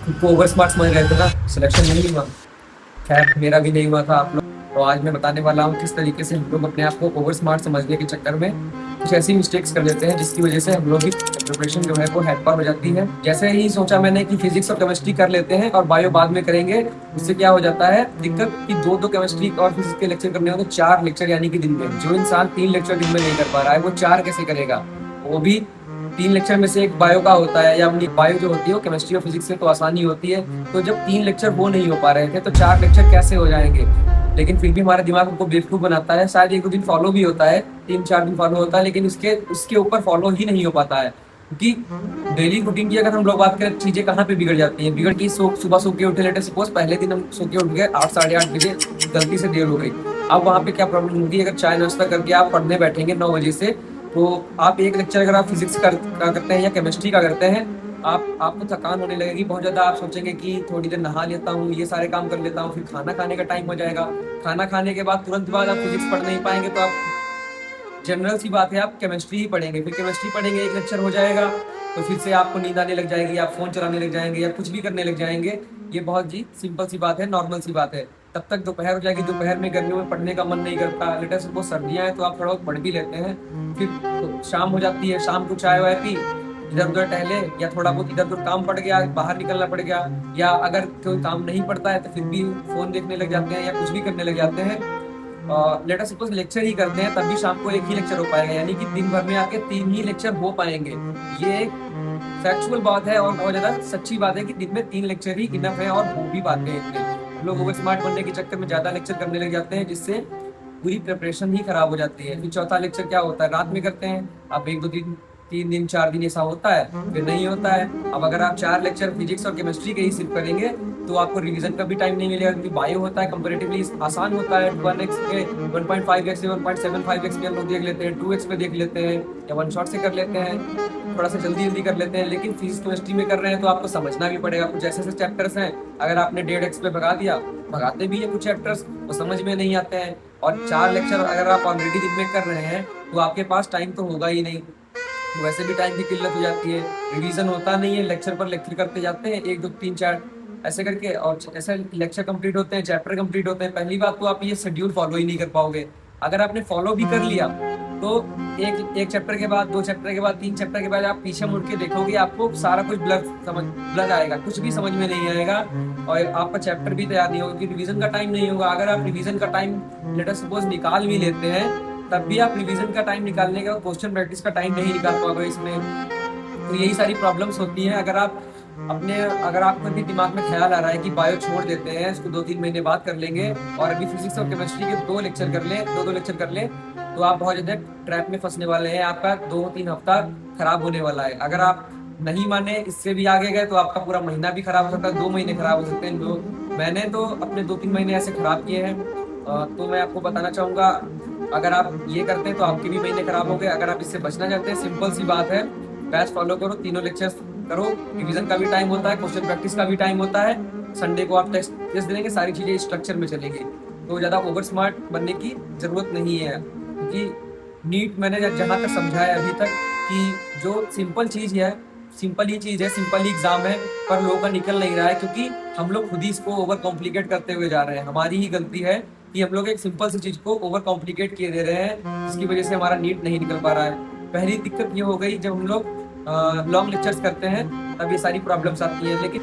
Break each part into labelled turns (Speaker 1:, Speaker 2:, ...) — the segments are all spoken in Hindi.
Speaker 1: खुद को ओवर स्मार्ट समझ रहे थे ना, सिलेक्शन नहीं हुआ। खैर मेरा भी नहीं हुआ था आप लोग। तो आज मैं बताने वाला हूँ किस तरीके से हम लोग अपने आप को ओवर स्मार्ट समझने के चक्कर में कुछ ऐसी मिस्टेक्स कर देते हैं जिसकी वजह से हम लोग की प्रिपरेशन जो है वो हेड पार हो जाती है। जैसे ही सोचा मैंने कि फिजिक्स और केमिस्ट्री कर लेते हैं और बायो बाद में करेंगे, उससे क्या हो जाता है दिक्कत कि दो दो केमिस्ट्री और फिजिक्स के लेक्चर करने होते हैं, 4 लेक्चर यानी कि दिन में। जो इंसान 3 लेक्चर दिन में नहीं कर पा रहा है वो 4 कैसे करेगा? वो भी 3 लेक्चर में से एक बायो का होता है, या अपनी बायो जो होती है वो केमिस्ट्री और फिजिक्स से तो आसानी होती है। तो जब 3 लेक्चर वो नहीं हो पा रहे थे तो 4 लेक्चर कैसे हो जाएंगे? लेकिन फिर भी हमारा दिमाग हमको बेवकूफ बनाता है। शायद एक दो दिन फॉलो भी होता है, 3-4 दिन फॉलो होता है, लेकिन उसके उसके ऊपर फॉलो ही नहीं हो पाता है। क्योंकि डेली रूटीन की अगर हम लोग बात करें, चीजें कहाँ पे बिगड़ जाती हैं? बिगड़ की सुबह सो के उठे, लेटे सपोज पहले दिन हम सो के उठ गए 8-8:30 बजे, गलती से देर हो गई। अब वहां पे क्या प्रॉब्लम होगी? अगर चाय नाश्ता करके आप पढ़ने बैठेंगे 9 बजे से, तो आप एक लेक्चर अगर आप फिजिक्स का करते हैं या केमिस्ट्री का करते हैं, आपको थकान होने लगेगी बहुत ज्यादा। आप सोचेंगे कि थोड़ी देर नहा लेता हूँ, ये सारे काम कर लेता हूँ, फिर खाना खाने का टाइम हो जाएगा। खाना खाने के बाद तुरंत बाद आप फिजिक्स पढ़ नहीं पाएंगे, तो आप जनरल सी बात है आप केमिस्ट्री ही पढ़ेंगे। फिर केमिस्ट्री पढ़ेंगे, एक लेक्चर हो जाएगा, तो फिर से आपको नींद आने लग जाएगी, आप फोन चलाने लग जाएंगे या कुछ भी करने लग जाएंगे। ये बहुत जी सिंपल सी बात है, नॉर्मल सी बात है। तब तक दोपहर हो जाएगी, दोपहर में गर्मियों में पढ़ने का मन नहीं करता। लेटेस्ट वो सर्दियां हैं तो आप थोड़ा बहुत पढ़ भी लेते हैं। फिर तो शाम हो जाती है, शाम को चाय वाय पी, इधर उधर टहले, या थोड़ा बहुत इधर उधर काम पड़ गया, बाहर निकलना पड़ गया, या अगर कोई काम नहीं पड़ता है तो फिर भी फोन देखने लग जाते हैं या कुछ भी करने लग जाते हैं। लेट अस सपोज लेक्चर ही करते हैं, तब भी शाम को एक ही लेक्चर हो पाएगा, यानी कि दिन भर में आपके 3 ही लेक्चर हो पाएंगे। ये एक फैक्चुअल बात है और बहुत ज्यादा सच्ची बात है कि दिन में 3 लेक्चर ही इनफ है, और हो भी पाते हैं इतने। हम लोग ओवर स्मार्ट बनने के चक्कर में ज्यादा लेक्चर करने लग जाते हैं, जिससे पूरी प्रिपरेशन ही खराब हो जाती है। फिर चौथा लेक्चर क्या होता है? रात में करते हैं। अब 1 2 दिन 3 दिन 4 दिन ऐसा होता है, फिर नहीं होता है। अब अगर आप 4 लेक्चर फिजिक्स और केमिस्ट्री के ही सिर्फ करेंगे तो आपको रिवीजन का भी टाइम नहीं मिलेगा, क्योंकि बायो होता है कंपैरेटिवली आसान होता है। 1x के 1.5x से 1.75x में हम लोग देख लेते हैं, 2x में देख लेते हैं, या वन शॉट से कर लेते हैं, थोड़ा सा जल्दी जल्दी कर लेते हैं। लेकिन फिजिक्स केमिस्ट्री में कर रहे हैं तो आपको समझना भी पड़ेगा। कुछ ऐसे ऐसे चैप्टर्स हैं, अगर आपने 1.5x पे भगा दिया, भगाते भी है कुछ चैप्टर्स, वो समझ में नहीं आते हैं। और 4 लेक्चर अगर आप ऑलरेडी दिन में कर रहे हैं तो आपके पास टाइम तो होगा ही नहीं, तो वैसे भी टाइम की किल्लत हो जाती है। रिवीजन होता नहीं है, लेक्चर पर लेक्चर करते जाते हैं, 1 2 3 4 ऐसे करके, और ऐसे लेक्चर कंप्लीट होते हैं, चैप्टर कंप्लीट होते हैं। पहली बात तो आप ये शेड्यूल फॉलो ही नहीं कर पाओगे। अगर आपने फॉलो भी कर लिया तो एक एक चैप्टर के बाद, 2 चैप्टर के बाद, 3 चैप्टर के बाद आप पीछे मुड़ के देखोगे, आपको सारा कुछ ब्लर आएगा, कुछ भी समझ में नहीं आएगा, और आपका चैप्टर भी तैयार नहीं होगा, क्योंकि रिवीजन का टाइम नहीं होगा। अगर आप रिवीजन का टाइम लेट अस सपोज निकाल भी लेते हैं, तब भी आप रिवीजन का टाइम निकालने का, क्वेश्चन प्रैक्टिस का टाइम नहीं निकाल पाओगे इसमें। तो यही सारी प्रॉब्लम्स होती हैं। अगर आपको भी दिमाग में ख्याल आ रहा है कि बायो छोड़ देते हैं, इसको 2-3 महीने बाद कर लेंगे, और अभी फिजिक्स और केमिस्ट्री के 2 लेक्चर कर ले, दो लेक्चर कर ले, तो आप बहुत ज्यादा ट्रैप में फंसने वाले हैं। आपका 2-3 हफ्ता खराब होने वाला है। अगर आप नहीं माने, इससे भी आगे गए तो आपका पूरा महीना भी खराब हो सकता है, 2 महीने खराब हो सकते हैं। मैंने तो अपने 2-3 महीने ऐसे खराब किए हैं। तो मैं आपको बताना चाहूंगा, अगर आप ये करते हैं तो आपके भी महीने खराब हो गए। अगर आप इससे बचना चाहते हैं, सिंपल सी बात है, बैच फॉलो करो, 3 लेक्चर्स करो, रिवीजन का भी टाइम होता है, क्वेश्चन प्रैक्टिस का भी टाइम होता है। संडे को आप टेस्ट देंगे, सारी चीजें स्ट्रक्चर में चलेंगी, तो ज्यादा ओवर स्मार्ट बनने की जरूरत नहीं है। क्योंकि नीट मैंने जहां तक समझा है अभी तक कि जो सिंपल चीज है, सिंपल ही चीज है, सिंपल ही एग्जाम है, पर लोगों का निकल नहीं रहा है, क्योंकि हम लोग खुद ही इसको ओवर कॉम्प्लिकेट करते हुए जा रहे हैं। हमारी ही गलती है कि हम लोग एक सिंपल सी चीज को ओवर कॉम्प्लिकेट किए दे रहे हैं, जिसकी वजह से हमारा नीट नहीं निकल पा रहा है। पहली दिक्कत ये हो गई, जब हम लोग लॉन्ग लेक्चर्स करते हैं तब ये सारी प्रॉब्लम्स आती है। लेकिन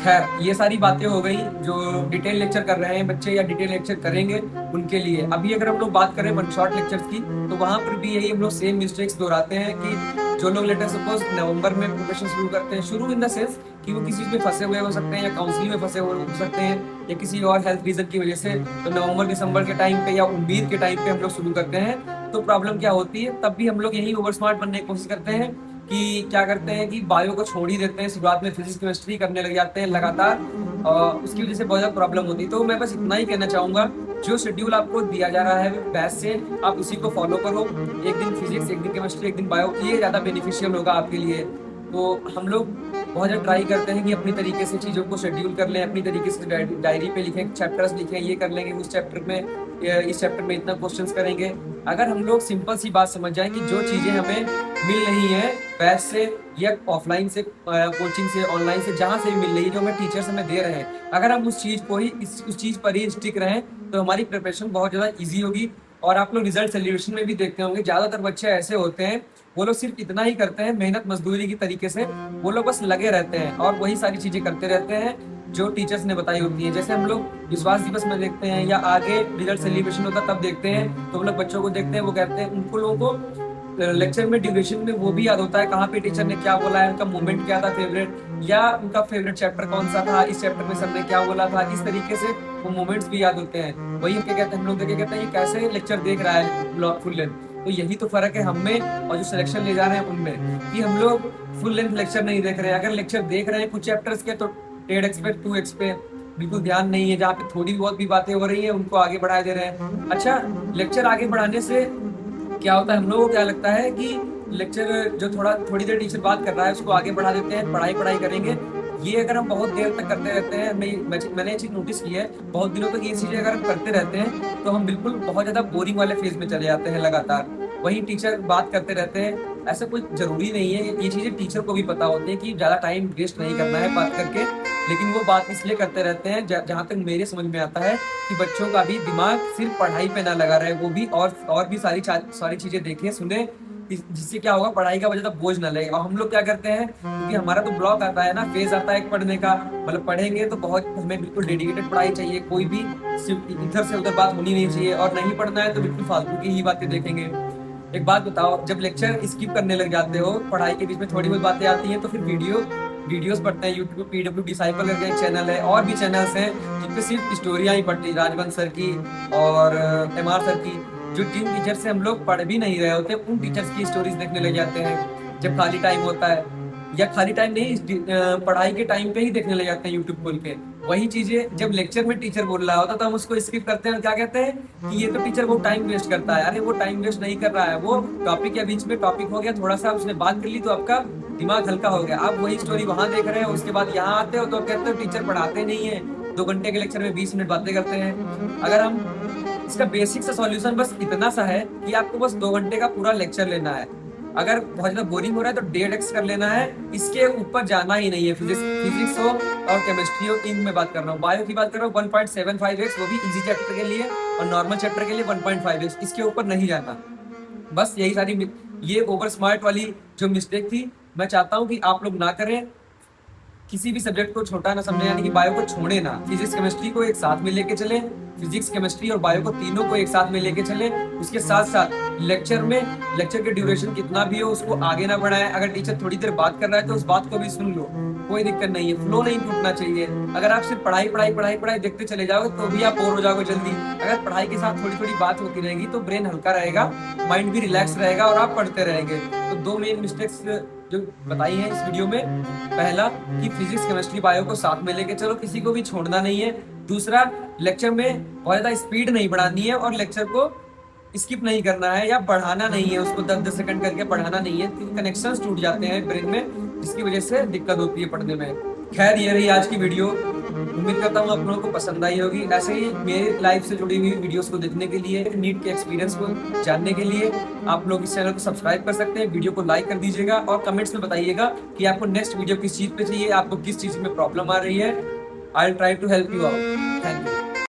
Speaker 1: खैर, ये सारी बातें हो गई जो डिटेल लेक्चर कर रहे हैं बच्चे या डिटेल लेक्चर करेंगे उनके लिए। अभी अगर हम लोग बात करें वन शॉट लेक्चर्स की, तो वहां पर भी यही हम लोग सेम मिस्टेक्स दोहराते हैं कि जो लोग लेटर सपोज नवंबर में प्रिपरेशन शुरू करते हैं, शुरू इन द सेंस कि वो किसी चीज में फंसे हुए हो सकते हैं, या काउंसलिंग में फंसे हुए हो सकते हैं, या किसी और हेल्थ रीजन की वजह से, तो नवंबर दिसंबर के टाइम पे या उम्मीद के टाइम पे हम लोग शुरू करते हैं। तो प्रॉब्लम क्या होती है, तब भी हम लोग यही ओवर स्मार्ट बनने की कोशिश करते हैं कि क्या करते हैं कि बायो को छोड़ ही देते हैं, शुरुआत में फिजिक्स केमिस्ट्री करने लग जाते हैं लगातार, उसकी वजह से बहुत ज्यादा प्रॉब्लम होती है। तो मैं बस इतना ही कहना चाहूंगा, जो शेड्यूल आपको दिया जा रहा है बैच से, आप उसी को फॉलो करो। एक दिन फिजिक्स, एक दिन केमिस्ट्री, एक दिन बायो, ये ज्यादा बेनिफिशियल होगा आपके लिए। तो हम लोग बहुत ज़्यादा ट्राई करते हैं कि अपनी तरीके से चीज़ों को शेड्यूल कर लें, अपनी तरीके से डायरी पे लिखें, चैप्टर्स लिखें, ये कर लेंगे उस चैप्टर में, इस चैप्टर में इतना क्वेश्चंस करेंगे। अगर हम लोग सिंपल सी बात समझ जाएं कि जो चीज़ें हमें मिल रही हैं बैच से या ऑफलाइन से, कोचिंग से, ऑनलाइन से, जहाँ से भी मिल रही है, जो हमें टीचर्स हमें दे रहे हैं, अगर हम उस चीज़ को ही उस चीज़ पर ही स्टिक रहें तो हमारी प्रिपरेशन बहुत ज़्यादा ईजी होगी। और आप लोग रिजल्ट सेलिब्रेशन में भी देखते होंगे, ज़्यादातर बच्चे ऐसे होते हैं, वो लोग सिर्फ इतना ही करते हैं मेहनत मजदूरी की तरीके से, वो लोग बस लगे रहते हैं और वही सारी चीज़ें करते रहते हैं जो टीचर्स ने बताई होती है। जैसे हम लोग विश्वास दिवस में देखते हैं या आगे रिजल्ट सेलिब्रेशन होता तब देखते हैं, तो हम लोग बच्चों को देखते हैं, वो कहते हैं, उनको लोगों को लेक्चर में ड्यूरेशन में वो भी याद होता है कहाँ पे टीचर ने क्या बोला है, उनका मोमेंट क्या था फेवरेट, या उनका फेवरेट चैप्टर कौन सा था, इस चैप्टर में सर ने क्या बोला था, इस तरीके से वो मोमेंट्स भी याद होते हैं। वही क्या कहते हैं, हम लोग क्या कहते हैं, ये कैसे लेक्चर देख रहा है ब्लॉक फुल लेंथ। तो यही तो फर्क है हम में और जो सिलेक्शन ले जा रहे हैं उनमें, कि हम लोग फुल लेंथ लेक्चर नहीं देख रहे हैं। अगर लेक्चर देख रहे हैं कुछ चैप्टर्स के तो 1.5x पे 2x पे बिल्कुल ध्यान नहीं है, जहाँ पे थोड़ी बहुत भी बातें हो रही है उनको आगे बढ़ा दे रहे हैं। अच्छा, लेक्चर आगे बढ़ाने से क्या होता है, हम लोगों को क्या लगता है कि लेक्चर जो थोड़ी देर टीचर बात कर रहा है उसको आगे बढ़ा देते हैं, पढ़ाई करेंगे। ये अगर हम बहुत देर तक करते रहते हैं, मैंने ये चीज़ नोटिस की है, बहुत दिनों तक ये चीज़ें अगर हम करते रहते हैं तो हम बिल्कुल बहुत ज़्यादा बोरिंग वाले फेज में चले जाते हैं लगातार। वही टीचर बात करते रहते हैं, ऐसा कोई ज़रूरी नहीं है, ये चीज़ें टीचर को भी पता होती है कि ज़्यादा टाइम वेस्ट नहीं करना है बात करके, लेकिन वो बात इसलिए करते रहते हैं जहाँ तक मेरे समझ में आता है कि बच्चों का भी दिमाग सिर्फ पढ़ाई पे ना लगा रहे, वो भी और भी सारी चीज़ें देखें, सुने, जिससे क्या होगा, पढ़ाई का वजह बोझ ना लगे। और हम लोग क्या करते हैं, क्योंकि हमारा तो ब्लॉक आता है ना, फेज आता है एक पढ़ने का, मतलब पढ़ेंगे तो बहुत हमें बिल्कुल डेडिकेटेड पढ़ाई चाहिए, कोई भी सिर्फ इधर से उधर बात होनी नहीं चाहिए, और नहीं पढ़ना है तो बिल्कुल फालतू की ही बातें देखेंगे। एक बात बताओ, जब लेक्चर स्किप करने लग जाते हो, पढ़ाई के बीच में थोड़ी बहुत बातें आती हैं, तो फिर वीडियोस पढ़ते हैं यूट्यूब पे। PW डिसाइपल करके एक चैनल है, और भी चैनल्स हैं जिन पे सिर्फ स्टोरियाँ ही पढ़ती, राजवंश सर की और MR सर की, जो जिन टीचर से हम लोग पढ़ भी नहीं रहे होते, उन टीचर्स की स्टोरीज देखने लग जाते हैं जब खाली टाइम होता है, या खाली टाइम नहीं, पढ़ाई के टाइम पे ही देखने लग जाते हैं यूट्यूब खोल के। वही चीजें जब लेक्चर में टीचर बोल रहा होता तो हम उसको स्किप करते हैं और क्या कहते हैं कि ये तो टीचर वो टाइम वेस्ट करता है। अरे वो टाइम वेस्ट नहीं कर रहा है, वो टॉपिक के बीच में टॉपिक हो गया, थोड़ा सा उसने बात कर ली तो आपका दिमाग हल्का हो गया। आप वही स्टोरी वहां देख रहे हो, उसके बाद यहाँ आते हो तो कहते हो टीचर पढ़ाते नहीं है, 2 घंटे के लेक्चर में 20 मिनट बातें करते हैं। अगर हम इसका बेसिक सा सॉल्यूशन बस इतना सा है कि आपको बस 2 घंटे का पूरा लेक्चर लेना है। अगर बहुत ज्यादा बोरिंग हो रहा है तो 1.5x कर लेना है, इसके ऊपर जाना ही नहीं है। फिजिक्स हो और केमिस्ट्री हो, इन में बात कर रहा हूँ। बायो की बात कर रहा हूँ 1.75x, वो भी इजी चैप्टर के लिए, और नॉर्मल चैप्टर के लिए 1.5x, इसके ऊपर नहीं जाना। बस यही सारी, ये ओवर स्मार्ट वाली जो मिस्टेक थी, मैं चाहता हूँ कि आप लोग ना करें। किसी भी सब्जेक्ट को छोटा ना समझे, यानी कि बायो को छोड़े ना, फिजिक्स केमिस्ट्री को एक साथ में लेके चले, फिजिक्स केमिस्ट्री और बायो को तीनों को एक साथ में लेके चले। उसके साथ साथ लेक्चर के ड्यूरेशन कितना भी हो उसको आगे ना बढ़ाएं। अगर टीचर थोड़ी देर बात कर रहा है तो उस बात को भी सुन लो, कोई दिक्कत नहीं है, फ्लो नहीं टूटना चाहिए। अगर आप सिर्फ पढ़ाई देखते चले जाओगे तो भी आप बोर हो जाओगे जल्दी। अगर पढ़ाई के साथ थोड़ी थोड़ी बात होती रहेगी तो ब्रेन हल्का रहेगा, माइंड भी रिलैक्स रहेगा और आप पढ़ते रहेंगे। तो 2 मेन मिस्टेक्स जो बताई है इस वीडियो में, पहला कि फिजिक्स केमिस्ट्री बायो को साथ में लेके चलो, किसी को भी छोड़ना नहीं है। दूसरा, लेक्चर में बहुत ज्यादा स्पीड नहीं बढ़ानी है और लेक्चर को स्किप नहीं करना है या बढ़ाना नहीं है, उसको 10-10 सेकंड करके बढ़ाना नहीं है, कनेक्शंस टूट जाते हैं ब्रेन में, जिसकी वजह से दिक्कत होती है पढ़ने में। खैर, ये रही आज की वीडियो, उम्मीद करता हूँ आप लोगों को पसंद आई होगी। ऐसे ही मेरे लाइफ से जुड़ी हुई वीडियोस को देखने के लिए, नीट के एक्सपीरियंस को जानने के लिए आप लोग इस चैनल को सब्सक्राइब कर सकते हैं। वीडियो को लाइक कर दीजिएगा और कमेंट्स में बताइएगा कि आपको नेक्स्ट वीडियो किस चीज़ पे चाहिए, आपको किस चीज़ में प्रॉब्लम आ रही है। I will try to help you out. Thank you.